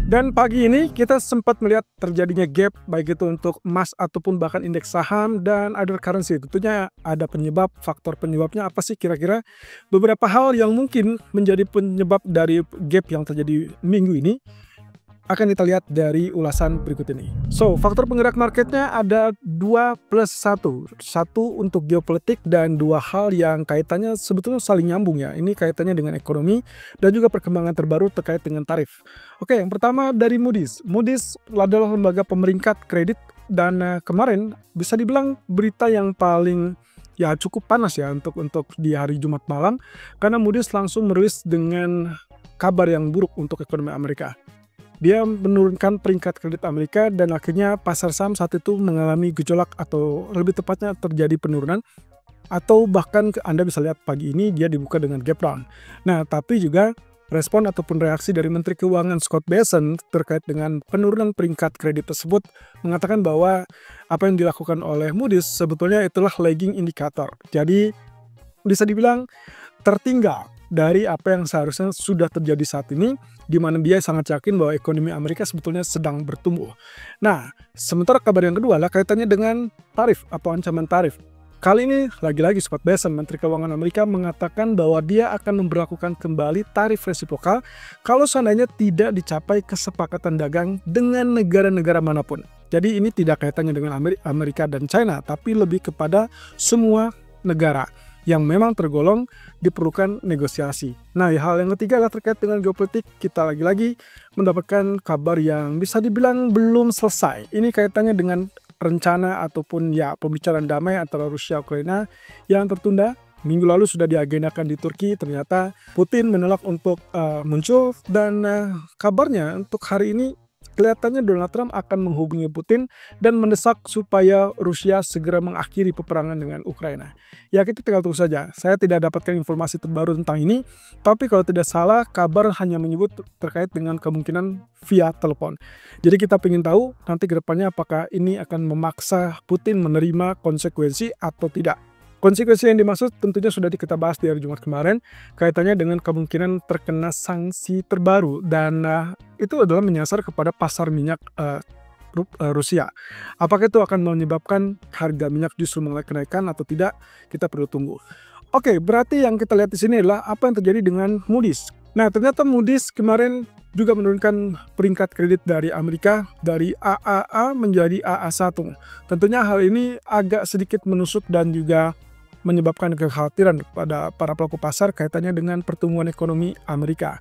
Dan pagi ini kita sempat melihat terjadinya gap baik itu untuk emas ataupun bahkan indeks saham dan other currency. Tentunya ada penyebab, faktor penyebabnya apa sih kira-kira? Beberapa hal yang mungkin menjadi penyebab dari gap yang terjadi minggu ini akan kita lihat dari ulasan berikut ini. So, faktor penggerak marketnya ada 2 plus 1. Satu untuk geopolitik dan dua hal yang kaitannya sebetulnya saling nyambung ya. Ini kaitannya dengan ekonomi dan juga perkembangan terbaru terkait dengan tarif. Oke, yang pertama dari Moody's. Moody's adalah lembaga pemeringkat kredit dan kemarin bisa dibilang berita yang paling ya cukup panas ya untuk di hari Jumat malam karena Moody's langsung merilis dengan kabar yang buruk untuk ekonomi Amerika. Dia menurunkan peringkat kredit Amerika dan akhirnya pasar saham saat itu mengalami gejolak atau lebih tepatnya terjadi penurunan atau bahkan Anda bisa lihat pagi ini dia dibuka dengan gap down. Nah, tapi juga respon ataupun reaksi dari Menteri Keuangan Scott Bessent terkait dengan penurunan peringkat kredit tersebut mengatakan bahwa apa yang dilakukan oleh Moody's sebetulnya itulah lagging indicator. Jadi bisa dibilang tertinggal dari apa yang seharusnya sudah terjadi saat ini, di mana dia sangat yakin bahwa ekonomi Amerika sebetulnya sedang bertumbuh. Nah, sementara kabar yang kedua adalah kaitannya dengan tarif atau ancaman tarif. Kali ini lagi-lagi Scott Bessent, Menteri Keuangan Amerika, mengatakan bahwa dia akan memberlakukan kembali tarif resiprokal kalau seandainya tidak dicapai kesepakatan dagang dengan negara-negara manapun. Jadi ini tidak kaitannya dengan Amerika dan China, tapi lebih kepada semua negara yang memang tergolong diperlukan negosiasi. Nah, hal yang ketiga adalah terkait dengan geopolitik. Kita lagi-lagi mendapatkan kabar yang bisa dibilang belum selesai. Ini kaitannya dengan rencana ataupun ya pembicaraan damai antara Rusia Ukraina yang tertunda. Minggu lalu sudah diagendakan di Turki, ternyata Putin menolak untuk muncul dan kabarnya untuk hari ini kelihatannya Donald Trump akan menghubungi Putin dan mendesak supaya Rusia segera mengakhiri peperangan dengan Ukraina. Ya, kita tinggal tunggu saja. Saya tidak dapatkan informasi terbaru tentang ini, tapi kalau tidak salah kabar hanya menyebut terkait dengan kemungkinan via telepon. Jadi kita ingin tahu nanti ke depannya apakah ini akan memaksa Putin menerima konsekuensi atau tidak. Konsekuensi yang dimaksud tentunya sudah kita bahas di hari Jumat kemarin, kaitannya dengan kemungkinan terkena sanksi terbaru dan itu adalah menyasar kepada pasar minyak Rusia. Apakah itu akan menyebabkan harga minyak justru mulai kenaikan atau tidak? Kita perlu tunggu. Oke, berarti yang kita lihat di sini adalah apa yang terjadi dengan Moody's. Nah, ternyata Moody's kemarin juga menurunkan peringkat kredit dari Amerika dari AAA menjadi AA1. Tentunya hal ini agak sedikit menusuk dan juga menyebabkan kekhawatiran pada para pelaku pasar kaitannya dengan pertumbuhan ekonomi Amerika.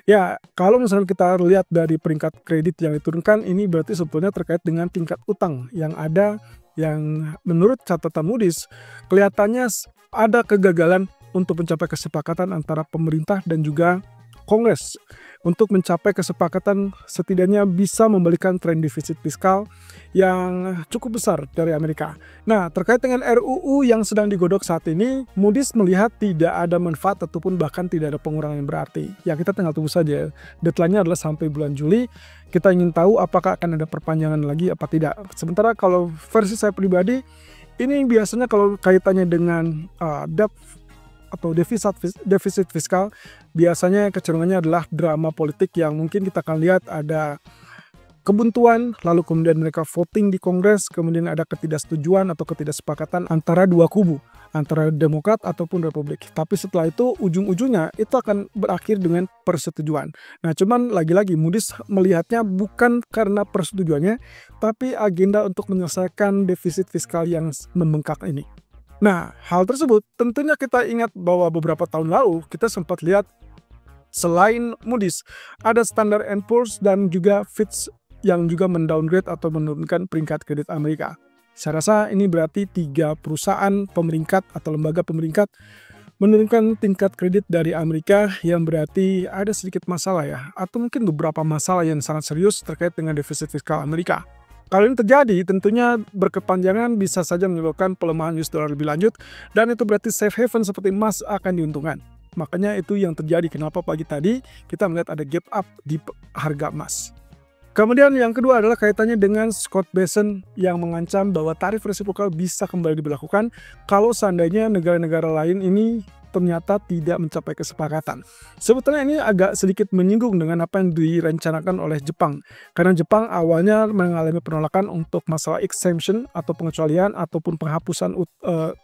Ya, kalau misalnya kita lihat dari peringkat kredit yang diturunkan, ini berarti sebetulnya terkait dengan tingkat utang yang ada yang menurut catatan Moody's kelihatannya ada kegagalan untuk mencapai kesepakatan antara pemerintah dan juga Kongres untuk mencapai kesepakatan setidaknya bisa membalikan tren defisit fiskal yang cukup besar dari Amerika. Nah, terkait dengan RUU yang sedang digodok saat ini, Moody's melihat tidak ada manfaat ataupun bahkan tidak ada pengurangan yang berarti. Ya, kita tinggal tunggu saja. Deadline-nya adalah sampai bulan Juli. Kita ingin tahu apakah akan ada perpanjangan lagi apa tidak. Sementara kalau versi saya pribadi, ini biasanya kalau kaitannya dengan debt atau defisit fiskal, biasanya kecenderungannya adalah drama politik yang mungkin kita akan lihat ada kebuntuan, lalu kemudian mereka voting di Kongres, kemudian ada ketidaksetujuan atau ketidaksepakatan antara dua kubu, antara Demokrat ataupun Republik. Tapi setelah itu ujung-ujungnya itu akan berakhir dengan persetujuan. Nah, cuman lagi-lagi Moody's melihatnya bukan karena persetujuannya, tapi agenda untuk menyelesaikan defisit fiskal yang membengkak ini. Nah, hal tersebut tentunya kita ingat bahwa beberapa tahun lalu kita sempat lihat selain Moody's ada Standard & Poor's dan juga Fitch yang juga mendowngrade atau menurunkan peringkat kredit Amerika. Saya rasa ini berarti 3 perusahaan pemeringkat atau lembaga pemeringkat menurunkan tingkat kredit dari Amerika yang berarti ada sedikit masalah ya, atau mungkin beberapa masalah yang sangat serius terkait dengan defisit fiskal Amerika. Kalau ini terjadi, tentunya berkepanjangan bisa saja menyebabkan pelemahan US dollar lebih lanjut, dan itu berarti safe haven seperti emas akan diuntungkan. Makanya itu yang terjadi kenapa pagi tadi kita melihat ada gap up di harga emas. Kemudian yang kedua adalah kaitannya dengan Scott Bessent yang mengancam bahwa tarif resiprokal bisa kembali diberlakukan kalau seandainya negara-negara lain ini ternyata tidak mencapai kesepakatan. Sebetulnya ini agak sedikit menyinggung dengan apa yang direncanakan oleh Jepang. Karena Jepang awalnya mengalami penolakan untuk masalah exemption atau pengecualian ataupun penghapusan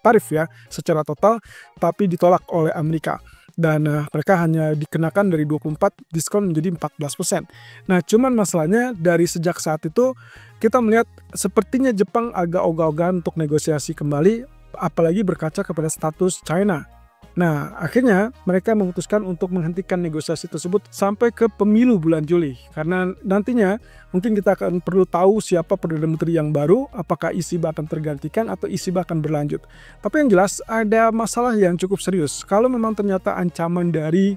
tarif ya secara total, tapi ditolak oleh Amerika. Dan mereka hanya dikenakan dari 24 diskon menjadi 14%. Nah, cuman masalahnya dari sejak saat itu kita melihat sepertinya Jepang agak ogah-ogahan untuk negosiasi kembali, apalagi berkaca kepada status China. Nah, akhirnya mereka memutuskan untuk menghentikan negosiasi tersebut sampai ke pemilu bulan Juli. Karena nantinya mungkin kita akan perlu tahu siapa Perdana Menteri yang baru, apakah Ishiba akan tergantikan atau Ishiba akan berlanjut. Tapi yang jelas ada masalah yang cukup serius. Kalau memang ternyata ancaman dari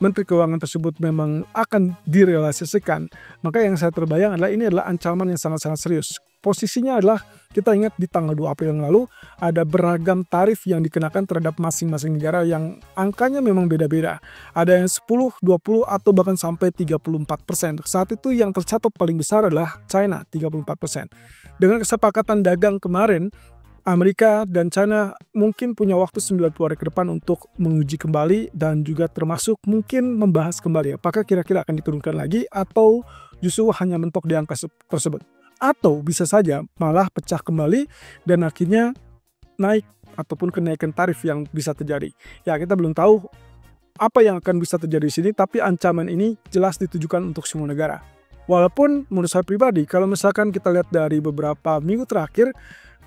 Menteri Keuangan tersebut memang akan direalisasikan, maka yang saya terbayang adalah ini adalah ancaman yang sangat-sangat serius. Posisinya adalah kita ingat di tanggal 2 April yang lalu ada beragam tarif yang dikenakan terhadap masing-masing negara yang angkanya memang beda-beda. Ada yang 10, 20 atau bahkan sampai 34%. Saat itu yang tercatat paling besar adalah China 34%. Dengan kesepakatan dagang kemarin, Amerika dan China mungkin punya waktu 90 hari ke depan untuk menguji kembali dan juga termasuk mungkin membahas kembali apakah kira-kira akan diturunkan lagi atau justru hanya mentok di angka tersebut. Atau bisa saja malah pecah kembali dan akhirnya naik ataupun kenaikan tarif yang bisa terjadi. Ya, kita belum tahu apa yang akan bisa terjadi di sini, tapi ancaman ini jelas ditujukan untuk semua negara. Walaupun menurut saya pribadi, kalau misalkan kita lihat dari beberapa minggu terakhir,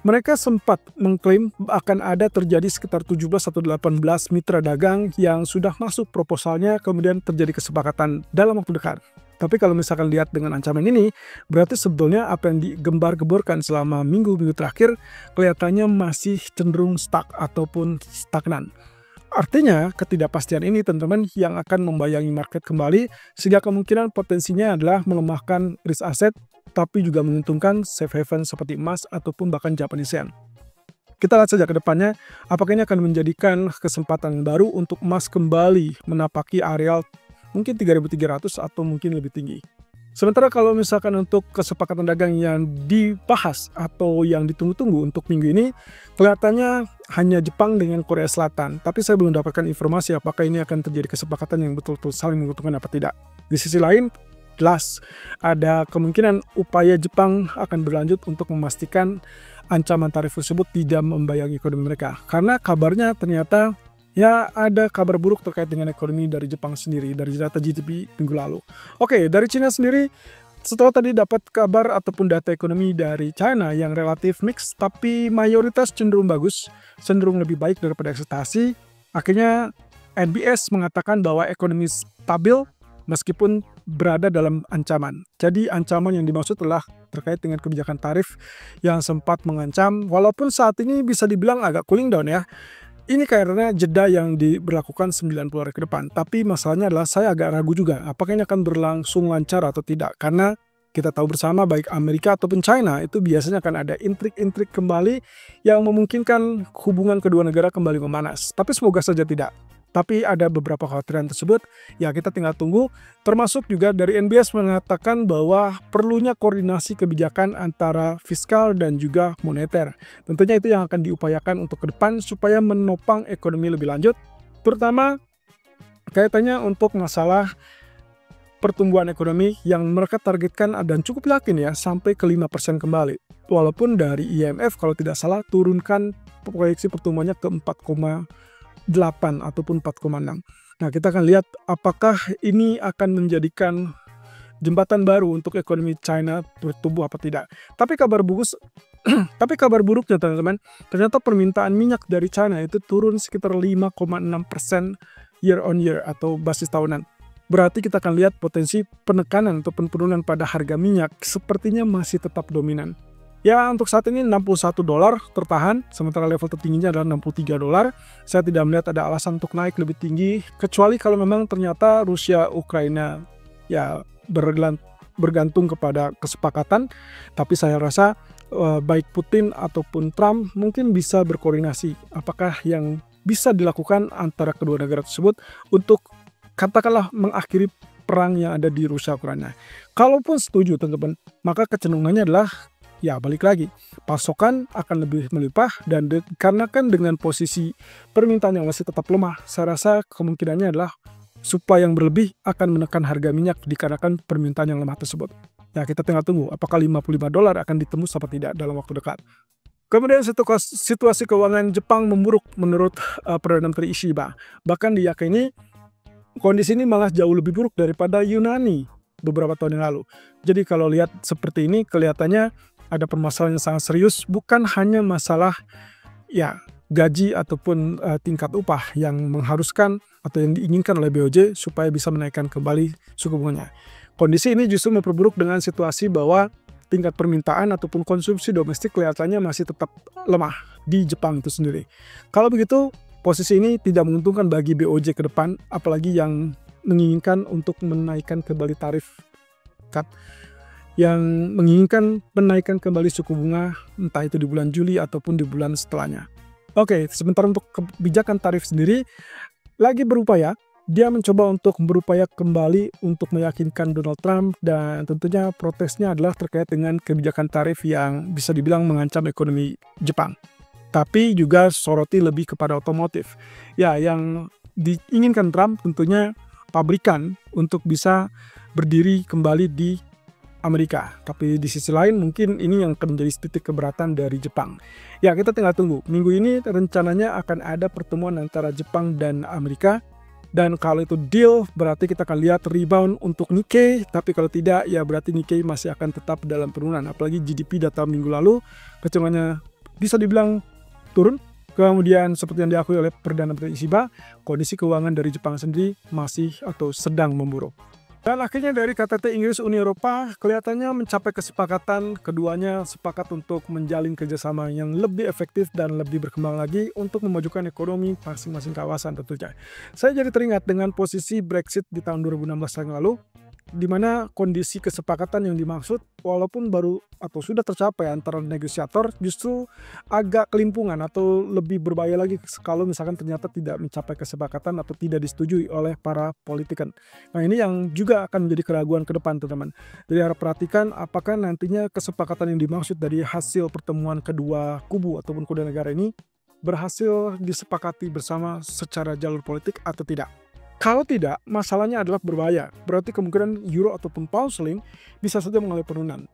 mereka sempat mengklaim akan ada terjadi sekitar 17 atau 18 mitra dagang yang sudah masuk proposalnya, kemudian terjadi kesepakatan dalam waktu dekat. Tapi kalau misalkan lihat dengan ancaman ini, berarti sebetulnya apa yang digembar-geborkan selama minggu-minggu terakhir kelihatannya masih cenderung stuck ataupun stagnan. Artinya ketidakpastian ini teman-teman yang akan membayangi market kembali, sehingga kemungkinan potensinya adalah melemahkan risk asset, tapi juga menguntungkan safe haven seperti emas ataupun bahkan Japanese yen. Kita lihat saja ke depannya, apakah ini akan menjadikan kesempatan baru untuk emas kembali menapaki areal mungkin 3.300 atau mungkin lebih tinggi. Sementara kalau misalkan untuk kesepakatan dagang yang dibahas atau yang ditunggu-tunggu untuk minggu ini, kelihatannya hanya Jepang dengan Korea Selatan. Tapi saya belum dapatkan informasi apakah ini akan terjadi kesepakatan yang betul-betul saling menguntungkan apa tidak. Di sisi lain, jelas ada kemungkinan upaya Jepang akan berlanjut untuk memastikan ancaman tarif tersebut tidak membayangi ekonomi mereka. Karena kabarnya ternyata ya ada kabar buruk terkait dengan ekonomi dari Jepang sendiri, dari data GDP minggu lalu. Oke, dari China sendiri, setelah tadi dapat kabar ataupun data ekonomi dari China yang relatif mix, tapi mayoritas cenderung bagus, cenderung lebih baik daripada ekspektasi, akhirnya NBS mengatakan bahwa ekonomi stabil meskipun berada dalam ancaman. Jadi ancaman yang dimaksud adalah terkait dengan kebijakan tarif yang sempat mengancam, walaupun saat ini bisa dibilang agak cooling down ya. Ini karena jeda yang diberlakukan 90 hari ke depan. Tapi masalahnya adalah saya agak ragu juga apakah ini akan berlangsung lancar atau tidak. Karena kita tahu bersama baik Amerika ataupun China itu biasanya akan ada intrik-intrik kembali yang memungkinkan hubungan kedua negara kembali memanas. Tapi semoga saja tidak. Tapi ada beberapa kekhawatiran tersebut, ya kita tinggal tunggu. Termasuk juga dari NBS mengatakan bahwa perlunya koordinasi kebijakan antara fiskal dan juga moneter. Tentunya itu yang akan diupayakan untuk ke depan supaya menopang ekonomi lebih lanjut. Terutama kaitannya untuk masalah pertumbuhan ekonomi yang mereka targetkan dan cukup yakin ya sampai ke 5% kembali. Walaupun dari IMF kalau tidak salah turunkan proyeksi pertumbuhannya ke 4,8 ataupun 4,6. Nah, kita akan lihat apakah ini akan menjadikan jembatan baru untuk ekonomi China bertumbuh apa tidak. Tapi kabar buruknya teman-teman, ternyata permintaan minyak dari China itu turun sekitar 5,6% year on year atau basis tahunan. Berarti kita akan lihat potensi penekanan atau penurunan pada harga minyak sepertinya masih tetap dominan. Ya, untuk saat ini $61 tertahan, sementara level tertingginya adalah $63. Saya tidak melihat ada alasan untuk naik lebih tinggi, kecuali kalau memang ternyata Rusia Ukraina ya bergantung kepada kesepakatan. Tapi saya rasa baik Putin ataupun Trump mungkin bisa berkoordinasi apakah yang bisa dilakukan antara kedua negara tersebut untuk katakanlah mengakhiri perang yang ada di Rusia Ukraina. Kalaupun setuju teman-teman, maka kecenderungannya adalah Ya balik lagi, pasokan akan lebih melimpah dan karena kan dengan posisi permintaan yang masih tetap lemah, saya rasa kemungkinannya adalah supply yang berlebih akan menekan harga minyak dikarenakan permintaan yang lemah tersebut. Ya kita tinggal tunggu apakah $55 akan ditembus atau tidak dalam waktu dekat. Kemudian situasi keuangan Jepang memburuk menurut Perdana Menteri Ishiba. Bahkan diyakini kondisi ini malah jauh lebih buruk daripada Yunani beberapa tahun yang lalu. Jadi kalau lihat seperti ini kelihatannya ada permasalahan yang sangat serius, bukan hanya masalah ya gaji ataupun tingkat upah yang mengharuskan atau yang diinginkan oleh BOJ supaya bisa menaikkan kembali suku bunganya. Kondisi ini justru memperburuk dengan situasi bahwa tingkat permintaan ataupun konsumsi domestik kelihatannya masih tetap lemah di Jepang itu sendiri. Kalau begitu, posisi ini tidak menguntungkan bagi BOJ ke depan, apalagi yang menginginkan untuk menaikkan kembali tarif yang menginginkan menaikkan kembali suku bunga entah itu di bulan Juli ataupun di bulan setelahnya. Oke, sebentar untuk kebijakan tarif sendiri lagi berupaya, dia mencoba untuk berupaya kembali untuk meyakinkan Donald Trump dan tentunya protesnya adalah terkait dengan kebijakan tarif yang bisa dibilang mengancam ekonomi Jepang. Tapi juga soroti lebih kepada otomotif. Ya, yang diinginkan Trump tentunya pabrikan untuk bisa berdiri kembali di Amerika. Tapi di sisi lain mungkin ini yang akan menjadi titik keberatan dari Jepang. Ya kita tinggal tunggu. Minggu ini rencananya akan ada pertemuan antara Jepang dan Amerika. Dan kalau itu deal berarti kita akan lihat rebound untuk Nikkei. Tapi kalau tidak ya berarti Nikkei masih akan tetap dalam penurunan. Apalagi GDP data minggu lalu kecenderungannya bisa dibilang turun. Kemudian seperti yang diakui oleh Perdana Menteri Ishiba, kondisi keuangan dari Jepang sendiri masih atau sedang memburuk. Dan akhirnya dari KTT Inggris Uni Eropa kelihatannya mencapai kesepakatan, keduanya sepakat untuk menjalin kerjasama yang lebih efektif dan lebih berkembang lagi untuk memajukan ekonomi masing-masing kawasan tentunya. Saya jadi teringat dengan posisi Brexit di tahun 2016 yang lalu, di mana kondisi kesepakatan yang dimaksud walaupun baru atau sudah tercapai antara negosiator justru agak kelimpungan atau lebih berbahaya lagi kalau misalkan ternyata tidak mencapai kesepakatan atau tidak disetujui oleh para politikan. Nah ini yang juga akan menjadi keraguan ke depan teman-teman. Jadi harap perhatikan apakah nantinya kesepakatan yang dimaksud dari hasil pertemuan kedua kubu ataupun kedua negara ini berhasil disepakati bersama secara jalur politik atau tidak. Kalau tidak, masalahnya adalah berbahaya. Berarti kemungkinan euro ataupun pound sterling bisa saja mengalami penurunan.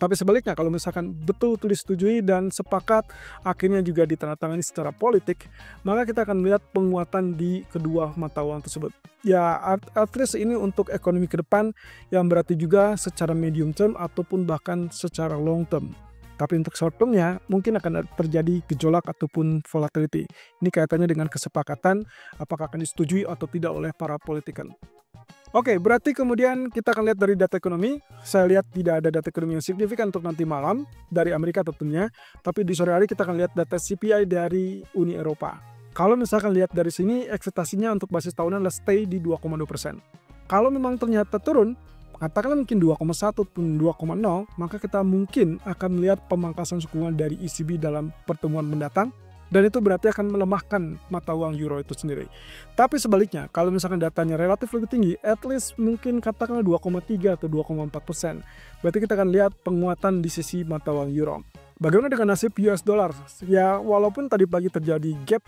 Tapi sebaliknya kalau misalkan betul-betul disetujui dan sepakat akhirnya juga ditandatangani secara politik, maka kita akan melihat penguatan di kedua mata uang tersebut. Ya at least ini untuk ekonomi ke depan yang berarti juga secara medium term ataupun bahkan secara long term. Tapi untuk short term-nya mungkin akan terjadi gejolak ataupun volatility. Ini kaitannya dengan kesepakatan apakah akan disetujui atau tidak oleh para politikan. Oke, berarti kemudian kita akan lihat dari data ekonomi. Saya lihat tidak ada data ekonomi yang signifikan untuk nanti malam dari Amerika tentunya. Tapi di sore hari kita akan lihat data CPI dari Uni Eropa. Kalau misalkan lihat dari sini, ekspektasinya untuk basis tahunan adalah stay di 2,2%. Kalau memang ternyata turun, katakanlah mungkin 2,1 pun 2,0, maka kita mungkin akan melihat pemangkasan suku bunga dari ECB dalam pertemuan mendatang, dan itu berarti akan melemahkan mata uang euro itu sendiri. Tapi sebaliknya, kalau misalkan datanya relatif lebih tinggi, at least mungkin katakanlah 2,3 atau 2,4%, berarti kita akan lihat penguatan di sisi mata uang euro. Bagaimana dengan nasib US dollar? Ya walaupun tadi pagi terjadi gap,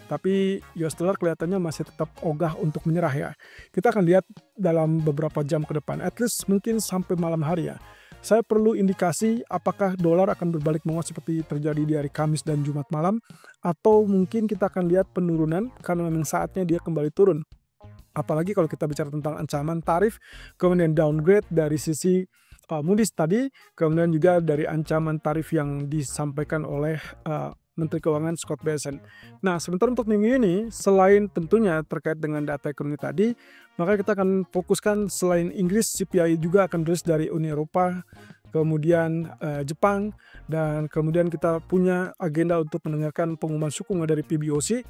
tapi US dollar kelihatannya masih tetap ogah untuk menyerah ya. Kita akan lihat dalam beberapa jam ke depan, at least mungkin sampai malam hari ya. Saya perlu indikasi apakah dolar akan berbalik menguat seperti terjadi di hari Kamis dan Jumat malam, atau mungkin kita akan lihat penurunan karena memang saatnya dia kembali turun. Apalagi kalau kita bicara tentang ancaman tarif, kemudian downgrade dari sisi Moody's tadi, kemudian juga dari ancaman tarif yang disampaikan oleh Menteri Keuangan Scott Bessent. Nah, sementara untuk minggu ini, selain tentunya terkait dengan data ekonomi tadi, maka kita akan fokuskan selain Inggris, CPI juga akan rilis dari Uni Eropa, kemudian Jepang, dan kemudian kita punya agenda untuk mendengarkan pengumuman suku bunga dari PBOC,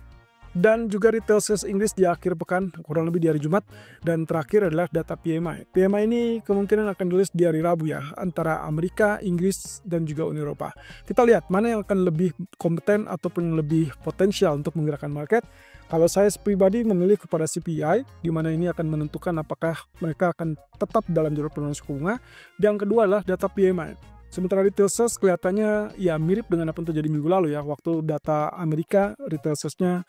dan juga retail sales Inggris di akhir pekan kurang lebih di hari Jumat, dan terakhir adalah data PMI. PMI ini kemungkinan akan dirilis di hari Rabu ya, antara Amerika, Inggris, dan juga Uni Eropa. Kita lihat mana yang akan lebih kompeten ataupun lebih potensial untuk menggerakkan market. Kalau saya pribadi memilih kepada CPI, di mana ini akan menentukan apakah mereka akan tetap dalam jalur penurunan suku bunga. Yang kedua adalah data PMI. Sementara retail sales kelihatannya ya mirip dengan apa yang terjadi minggu lalu ya, waktu data Amerika retail sales-nya,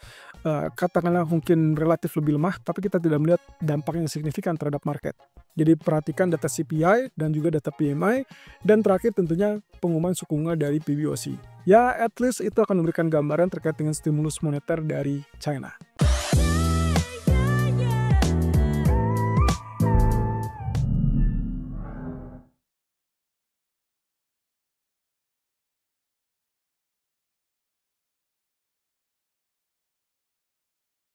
katakanlah mungkin relatif lebih lemah, tapi kita tidak melihat dampak yang signifikan terhadap market. Jadi perhatikan data CPI dan juga data PMI, dan terakhir tentunya pengumuman suku bunga dari PBOC. Ya, at least itu akan memberikan gambaran terkait dengan stimulus moneter dari China.